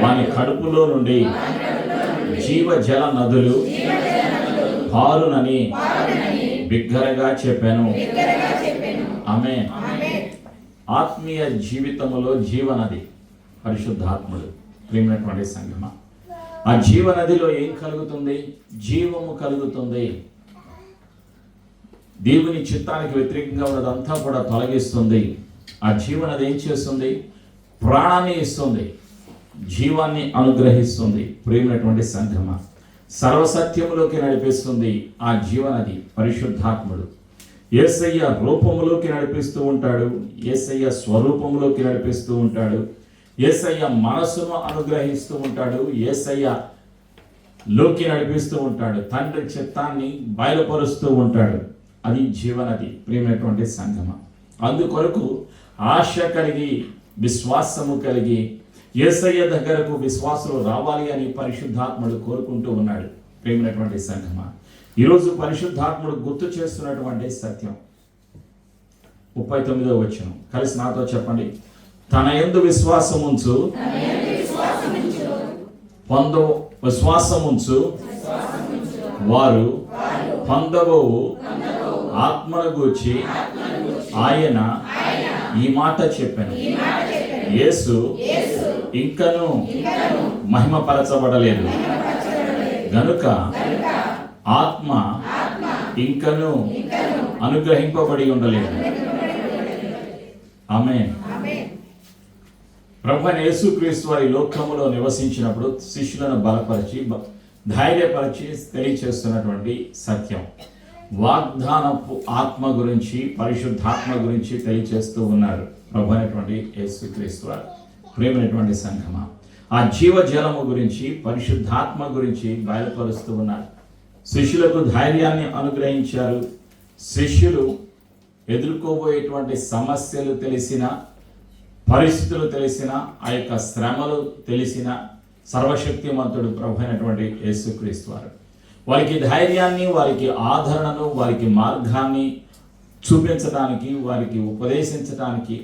వాని కడుపులో నుండి జీవజల నదులు పారునని బిగ్గరగా చెప్పాను. ఆమేన్. ఆత్మీయ జీవితంలో జీవనది పరిశుద్ధాత్ముడు. ప్రియమైనటువంటి సంఘమా, ఆ జీవనదిలో ఏం కలుగుతుంది? జీవము కలుగుతుంది. దేవుని చిత్తానికి వ్యతిరేకంగా ఉన్నదంతా కూడా తొలగిస్తుంది. ఆ జీవనది ఏం చేస్తుంది? ప్రాణాన్ని ఇస్తుంది, జీవాన్ని అనుగ్రహిస్తుంది. ప్రియమైనటువంటి సంఘమా, సర్వసత్యములోకి నడిపిస్తుంది ఆ జీవనది పరిశుద్ధాత్ముడు. యేసయ్య రూపములోకి నడిపిస్తూ ఉంటాడు, యేసయ్య స్వరూపములోకి నడిపిస్తూ ఉంటాడు, యేసయ్య మనసును అనుగ్రహిస్తూ ఉంటాడు, యేసయ్య లోకి నడిపిస్తూ ఉంటాడు, తండ్రి చిత్తాన్ని బయలుపరుస్తూ ఉంటాడు. అది జీవనది. ప్రియమైనటువంటి సంఘమా, అందుకొరకు ఆశ కలిగి విశ్వాసము కలిగి యేసయ్య దగ్గరకు విశ్వాసులు రావాలి అని పరిశుద్ధాత్ముడు కోరుకుంటూ ఉన్నాడు. ప్రియమైనటువంటి సంఘమా, ఈరోజు పరిశుద్ధాత్ముడు గుర్తు చేస్తున్నటువంటి సత్యం 39వ వచనం. కలిసి నాతో చెప్పండి. తన యందు విశ్వాసముంచు వారు పొందబోవు ఆత్మను గూర్చి ఆయన ఈ మాట చెప్పాను. యేసు ఇంకను మహిమపరచబడలేదు గనుక ఆత్మ ఇంకను అనుగ్రహింపబడి ఉండలేదు. ఆమేన్. ప్రభువైన యేసుక్రీస్తు వారి లోకములో నివసించినప్పుడు శిష్యులను బలపరిచి ధైర్యపరిచి తెలియచేస్తున్నటువంటి సత్యం, వాగ్దానపు ఆత్మ గురించి, పరిశుద్ధాత్మ గురించి తెలియచేస్తూ ఉన్నారు ప్రభు అయినటువంటి యేసుక్రీస్తు వారు. ప్రియమైనటువంటి సంఘమా, ఆ జీవజలము గురించి, పరిశుద్ధాత్మ గురించి బయలుపరుస్తూ ఉన్నారు. శిష్యులకు ధైర్యాన్ని అనుగ్రహించారు. శిష్యులు ఎదుర్కోబోయేటువంటి సమస్యలు తెలిసిన, పరిస్థితులు తెలిసిన, ఆ యొక్క శ్రమలు తెలిసిన సర్వశక్తిమంతుడు ప్రభు అయినటువంటి యేసుక్రీస్తు వారు వారికి ధైర్యాన్ని, వారికి ఆదరణను, వారికి మార్గాన్ని చూపించడానికి, వారికి ఉపదేశించడానికి,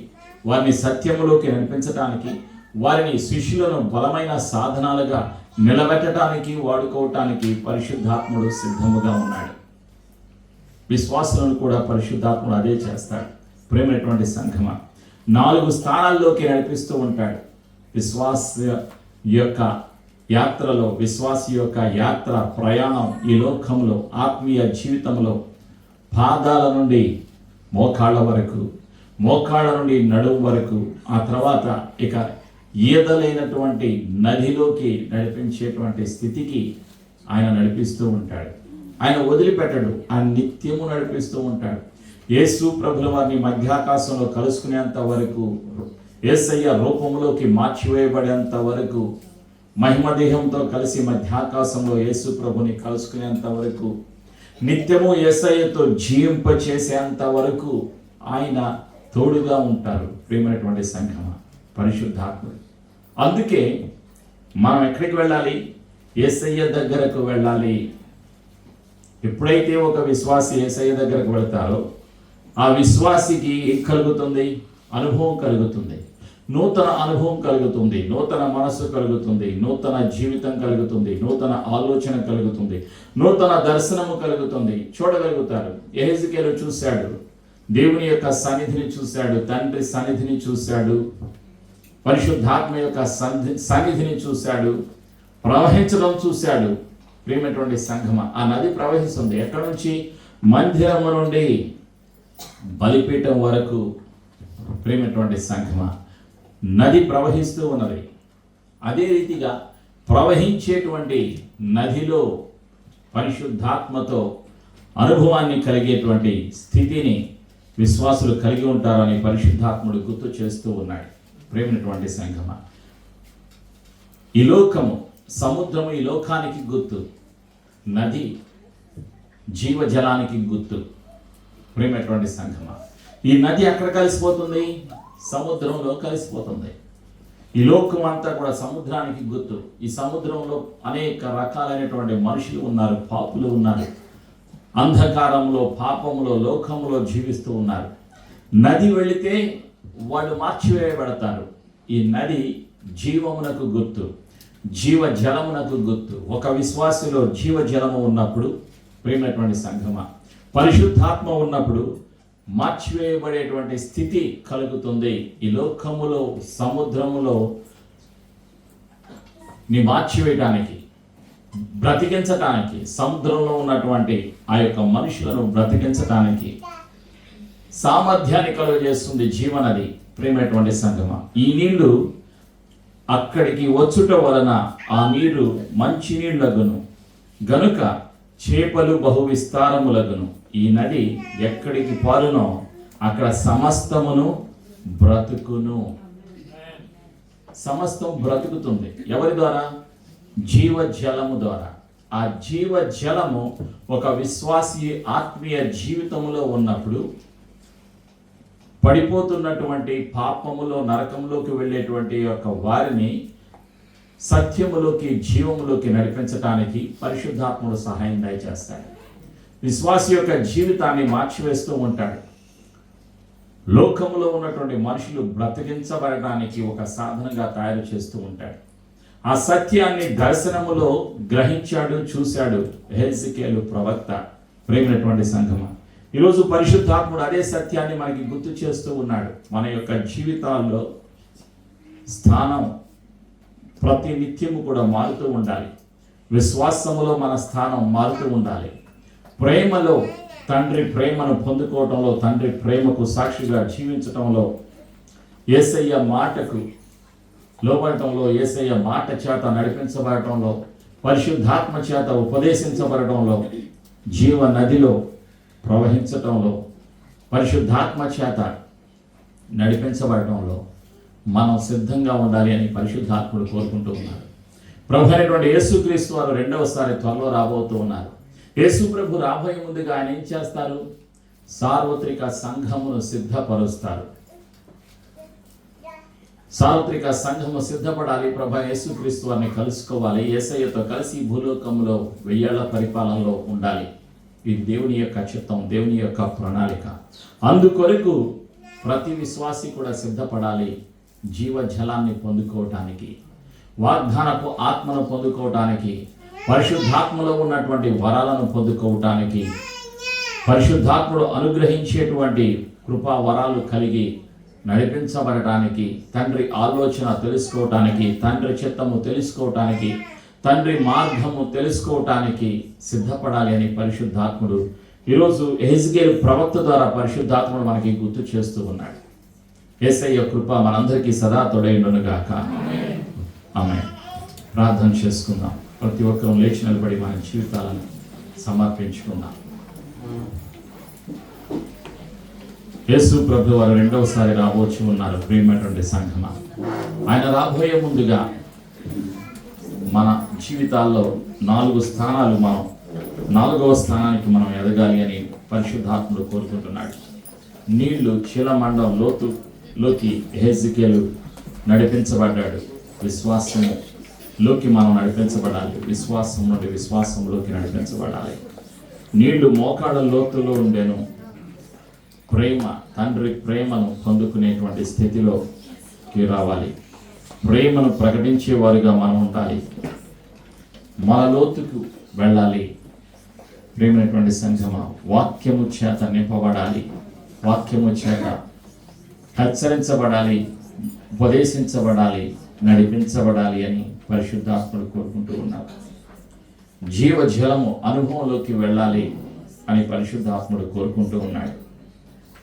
వారిని సత్యములోకి నడిపించడానికి, వారిని శిష్యులను బలమైన సాధనాలుగా నిలబెట్టడానికి, వాడుకోవటానికి పరిశుద్ధాత్ముడు సిద్ధముగా ఉన్నాడు. విశ్వాసులను కూడా పరిశుద్ధాత్ముడు అదే చేస్తాడు. ప్రేమైనటువంటి సంఘమా, 4 స్థానాల్లోకి నడిపిస్తూ ఉంటాడు. విశ్వాస యొక్క యాత్రలో, విశ్వాసి యొక్క యాత్ర ప్రయాణం ఈ లోకంలో, ఆత్మీయ జీవితంలో పాదాల నుండి మోకాళ్ళ వరకు, మోకాళ్ళ నుండి నడుము వరకు, ఆ తర్వాత ఇక ఈదలైనటువంటి నదిలోకి నడిపించేటువంటి స్థితికి ఆయన నడిపిస్తూ ఉంటాడు. ఆయన వదిలిపెట్టడు, ఆయన నిత్యము నడిపిస్తూ ఉంటాడు. యేసు ప్రభుల వారిని మధ్యాకాశంలో కలుసుకునేంత వరకు యేసయ్య రూపంలోకి మార్చివేయబడేంత వరకు, మహిమ దేహంతో కలిసి మధ్యాకాశంలో యేసు ప్రభుని కలుసుకునేంత వరకు, నిత్యము యేసయ్యతో జీవింప చేసేంత వరకు ఆయన తోడుగా ఉంటారు. ప్రియమైనటువంటి సంఘమ, పరిశుద్ధాత్ముడు. అందుకే మనం ఎక్కడికి వెళ్ళాలి? యేసయ్య దగ్గరకు వెళ్ళాలి. ఎప్పుడైతే ఒక విశ్వాసి యేసయ్య దగ్గరకు వెళ్తారో ఆ విశ్వాసికి ఏం కలుగుతుంది? అనుభవం కలుగుతుంది, నూతన అనుభవం కలుగుతుంది, నూతన మనస్సు కలుగుతుంది, నూతన జీవితం కలుగుతుంది, నూతన ఆలోచన కలుగుతుంది, నూతన దర్శనము కలుగుతుంది. చూడగలుగుతారు. యెహెజ్కేలు చూశాడు, దేవుని యొక్క సన్నిధిని చూశాడు, తండ్రి సన్నిధిని చూశాడు, పరిశుద్ధాత్మ యొక్క సన్నిధిని చూశాడు, ప్రవహించడం చూశాడు. ప్రియమైనటువంటి సంఘమ, ఆ నది ప్రవహిస్తుంది. ఎక్కడి నుంచి? మందిరము నుండి బలిపీఠం వరకు. ప్రియమైనటువంటి సంఘమ, నది ప్రవహిస్తూ ఉన్నది. అదే రీతిగా ప్రవహించేటువంటి నదిలో పరిశుద్ధాత్మతో అనుభవాన్ని కలిగేటువంటి స్థితిని విశ్వాసులు కలిగి ఉంటారని పరిశుద్ధాత్ముడు గుర్తు చేస్తూ ఉన్నాడు. ప్రేమైనటువంటి సంఘమ, ఈ లోకము, సముద్రము ఈ లోకానికి గుర్తు, నది జీవజలానికి గుర్తు. ప్రేమైనటువంటి సంఘమ, ఈ నది ఎక్కడ కలిసిపోతుంది? సముద్రంలో కలిసిపోతుంది. ఈ లోకం అంతా కూడా సముద్రానికి గుర్తు. ఈ సముద్రంలో అనేక రకాలైనటువంటి మనుషులు ఉన్నారు, పాపులు ఉన్నారు, అంధకారంలో, పాపంలో, లోకంలో జీవిస్తూ ఉన్నారు. నది వెళితే వాళ్ళు మార్చివేయబడతారు. ఈ నది జీవమునకు గుర్తు, జీవజలమునకు గుర్తు. ఒక విశ్వాసిలో జీవజలము ఉన్నప్పుడు, ప్రియమైనటువంటి సంఘమ, పరిశుద్ధాత్మ ఉన్నప్పుడు మార్చివేయబడేటువంటి స్థితి కలుగుతుంది. ఈ లోకములో, సముద్రములో ని మార్చివేయడానికి, బ్రతికించటానికి, సముద్రంలో ఉన్నటువంటి ఆ యొక్క మనుషులను బ్రతికించటానికి సామర్థ్యాన్ని కలుగజేస్తుంది జీవనది. ప్రేమైనటువంటి సంగమ, ఈ నీళ్లు అక్కడికి వచ్చుట వలన ఆ నీరు మంచి నీళ్లగును గనుక చేపలు బహు విస్తారములగును. ఈ నది ఎక్కడికి పారునో అక్కడ సమస్తమును బ్రతుకును. సమస్తం బ్రతుకుతుంది. ఎవరి ద్వారా? జీవజలము ద్వారా. ఆ జీవజలము ఒక విశ్వాసి ఆత్మీయ జీవితంలో ఉన్నప్పుడు పడిపోతున్నటువంటి పాపములో, నరకంలోకి వెళ్ళేటువంటి యొక్క వారిని సత్యములోకి, జీవములోకి నడిపించడానికి పరిశుద్ధాత్ముడు సహాయం దయచేస్తాడు. విశ్వాసి యొక్క జీవితాన్ని మార్చివేస్తూ ఉంటాడు. లోకములో ఉన్నటువంటి మనుషులు బ్రతికించబడడానికి ఒక సాధనంగా తయారు చేస్తూ ఉంటాడు. ఆ సత్యాన్ని దర్శనములో గ్రహించాడు, చూశాడు యెహెజ్కేలు ప్రవక్త. ప్రేమైనటువంటి సంఘమ, ఈరోజు పరిశుద్ధాత్ముడు అదే సత్యాన్ని మనకి గుర్తు చేస్తూ ఉన్నాడు. మన యొక్క జీవితాల్లో స్థానం ప్రతి నిత్యము కూడా మారుతూ ఉండాలి. విశ్వాసములో మన స్థానం మారుతూ ఉండాలి. ప్రేమలో తండ్రి ప్రేమను పొందుకోవటంలో, తండ్రి ప్రేమకు సాక్షిగా జీవించటంలో, యేసయ్య మాటకు లోబడటంలో, యేసయ్య మాట చేత నడిపించబడటంలో, పరిశుద్ధాత్మ చేత ఉపదేశించబడటంలో, జీవ నదిలో ప్రవహించటంలో, పరిశుద్ధాత్మ చేత నడిపించబడటంలో మనం సిద్ధంగా ఉండాలి అని పరిశుద్ధాత్ముడు కోరుకుంటూ ఉన్నారు. ప్రభు అయినటువంటి యేసుక్రీస్తు వారు రెండవసారి త్వరలో రాబోతూ ఉన్నారు. యేసు ప్రభు రాబోయే ముందుగా ఆయన ఏం చేస్తారు? సార్వత్రిక సంఘమును సిద్ధపరుస్తారు. సార్వత్రిక సంఘము సిద్ధపడాలి. ప్రభు యేసుక్రీస్తు వారిని కలుసుకోవాలి. యేసయ్యతో కలిసి భూలోకంలో 1000 ఏళ్ల పరిపాలనలో ఉండాలి. ఇది దేవుని యొక్క చిత్తం, దేవుని యొక్క ప్రణాళిక. అందుకొరకు ప్రతి విశ్వాసి కూడా సిద్ధపడాలి. జీవజలాన్ని పొందుకోవటానికి, వాగ్దానపు ఆత్మను పొందుకోవటానికి, పరిశుద్ధాత్మలో ఉన్నటువంటి వరాలను పొందుకోవటానికి, పరిశుద్ధాత్ముడు అనుగ్రహించేటువంటి కృపా వరాలు కలిగి నడిపించబడటానికి, తండ్రి ఆలోచన తెలుసుకోవటానికి, తండ్రి చిత్తము తెలుసుకోవటానికి, తండ్రి మార్గము తెలుసుకోవటానికి సిద్ధపడాలి అని పరిశుద్ధాత్ముడు ఈరోజు యెహెజ్కేలు ప్రవక్త ద్వారా పరిశుద్ధాత్ముడు మనకి గుర్తు చేస్తూ ఉన్నాడు. యేసయ్య కృప మనందరికీ సదా తోడైండునుగాక. ఆమేన్. ప్రార్థన చేసుకుందాం. ప్రతి ఒక్కరూ లేచి నిలబడి మన జీవితాలను సమర్పించుకుందాం. యేసు ప్రభు వారు రెండవసారి రాబోచి ఉన్నారు. ప్రియమైనటువంటి సంఘమా, ఆయన రాబోయే ముందుగా మన జీవితాల్లో 4 స్థానాలు, మనం 4వ స్థానానికి మనం ఎదగాలి అని పరిశుద్ధాత్ముడు కోరుకుంటున్నాడు. నీళ్లు చీలమండం లోకి హెజ్కేలు నడిపించబడ్డాడు. విశ్వాసంలోకి మనం నడిపించబడాలి. విశ్వాసం నుండి విశ్వాసంలోకి నడిపించబడాలి. నీళ్లు మోకాళ్ళ లోతులో ఉండేను. ప్రేమ, తండ్రి ప్రేమను పొందుకునేటువంటి స్థితిలోకి రావాలి. ప్రేమను ప్రకటించేవారుగా మనం ఉండాలి. మన లోతుకు వెళ్ళాలి. ప్రేమైనటువంటి సంఘమా, వాక్యము చేత నింపబడాలి. వాక్యము చేత హెచ్చరించబడాలి, ఉపదేశించబడాలి, నడిపించబడాలి అని పరిశుద్ధాత్ముడు కోరుకుంటూ ఉన్నారు. జీవజలము అనుభవంలోకి వెళ్ళాలి అని పరిశుద్ధాత్ముడు కోరుకుంటూ ఉన్నాడు.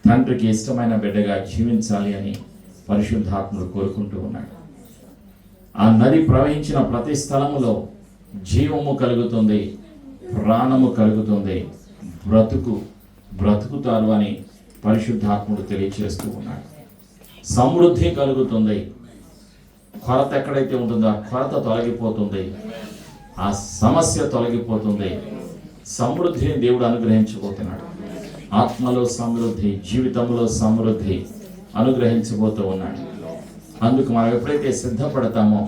తండ్రికి ఇష్టమైన బిడ్డగా జీవించాలి అని పరిశుద్ధాత్ముడు కోరుకుంటూ ఉన్నాడు. ఆ నది ప్రవహించిన ప్రతి స్థలములో జీవము కలుగుతుంది, ప్రాణము కలుగుతుంది, బ్రతుకుతారు అని పరిశుద్ధాత్ముడు తెలియచేస్తూ ఉన్నాడు. సమృద్ధి కలుగుతుంది. కొరత ఎక్కడైతే ఉంటుందో ఆ కొరత తొలగిపోతుంది, ఆ సమస్య తొలగిపోతుంది. సమృద్ధిని దేవుడు అనుగ్రహించబోతున్నాడు. ఆత్మలో సమృద్ధి, జీవితంలో సమృద్ధి అనుగ్రహించబోతూ ఉన్నాడు. అందుకు మనం ఎప్పుడైతే సిద్ధపడతామో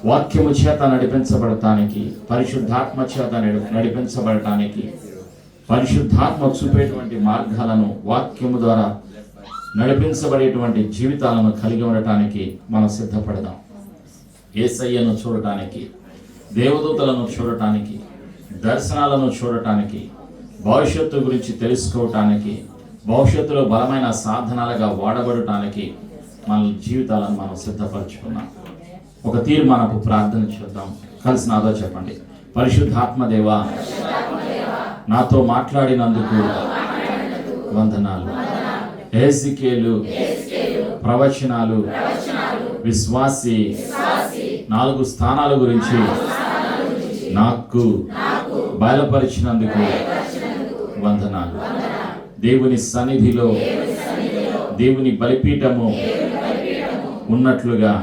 వాక్యము చేత నడిపించబడటానికి, పరిశుద్ధాత్మ చేత నడిపించబడటానికి, పరిశుద్ధాత్మ చూపేటువంటి మార్గాలను వాక్యము ద్వారా నడిపించబడేటువంటి జీవితాలను కలిగి ఉండటానికి మనం సిద్ధపడదాం. యేసయ్యను చూడటానికి, దేవదూతలను చూడటానికి, దర్శనాలను చూడటానికి, భవిష్యత్తు గురించి తెలుసుకోవటానికి, భవిష్యత్తులో బలమైన సాధనాలుగా వాడబడటానికి మన జీవితాలను మనం సిద్ధపరచుకున్నాం. ఒక తీర్మానపు ప్రార్థన చేద్దాం. కలిసి నాతో చెప్పండి. పరిశుద్ధాత్మ దేవా, నాతో మాట్లాడినందుకు వందనాలు. హెజ్కేలు ప్రవచనాలు, విశ్వాసి 4 స్థానాల గురించి నాకు బయలుపరిచినందుకు వందనాలు. దేవుని సన్నిధిలో దేవుని బలిపీఠము ఉన్నట్లుగా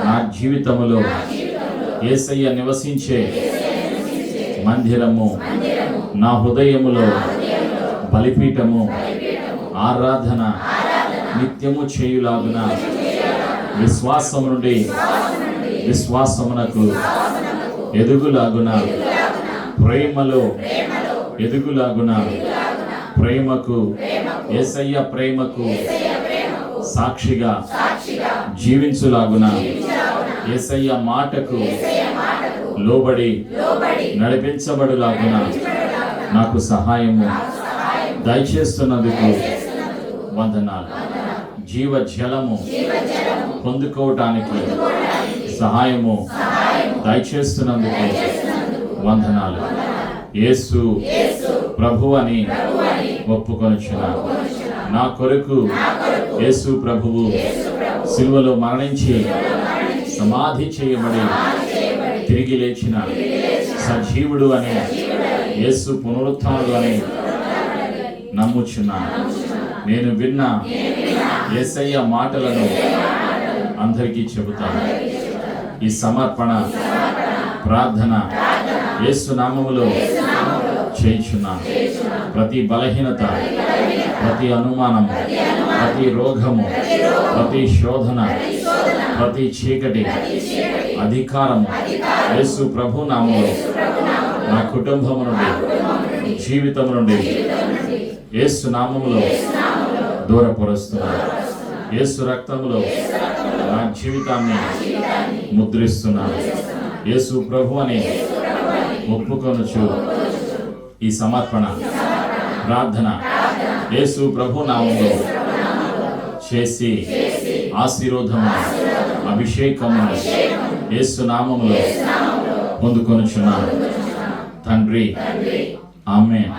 నా జీవితములో యేసయ్య నివసించే మందిరము, నా హృదయములో బలిపీఠము, ఆరాధన నిత్యము చేయులాగున విశ్వాసము నుండి విశ్వాసమునకు ఎదుగులాగున, ప్రేమలో ఎదుగులాగున, ప్రేమకు, యేసయ్య ప్రేమకు సాక్షిగా జీవించులాగున, యేసయ్య మాటకు లోబడి నడిపించబడులాగున నాకు సహాయము దయచేస్తున్నందుకు వందనాలు. జీవజలము పొందుకోవటానికి సహాయము దయచేస్తున్నందుకు వందనాలు. యేసు ప్రభు అని ఒప్పుకొనుచున్నాను. నా కొరకు యేసు ప్రభువు సిలువలో మరణించి సమాధి చేయబడి తిరిగి లేచిన సజీవుడు అని, యేసు పునరుత్థానుడు అని నమ్ముచున్నాను. నేను విన్న యేసయ్య మాటలను అందరికీ చెబుతాను. ఈ సమర్పణ ప్రార్థన యేసు నామములో చేయించున్నాను. ప్రతి బలహీనత, ప్రతి అనుమానము, ప్రతి రోగము, ప్రతి శోధన, ప్రతి చీకటి అధికారము యేసు ప్రభు నామములో నా కుటుంబము నుండి, జీవితం నుండి యేసు నామములో దూరపరుస్తున్నాను. యేసు రక్తములో నా జీవితాన్ని ముద్రిస్తున్నాను. యేసు ప్రభు అని ఒప్పుకొనుచు ఈ సమర్పణ ప్రార్థన యేసు ప్రభు నామములో చేసి ఆశీర్వాదము, అభిషేకము యేసు నామములో పొందుకొనుచున్నాను. తండ్రి, ఆమేన్.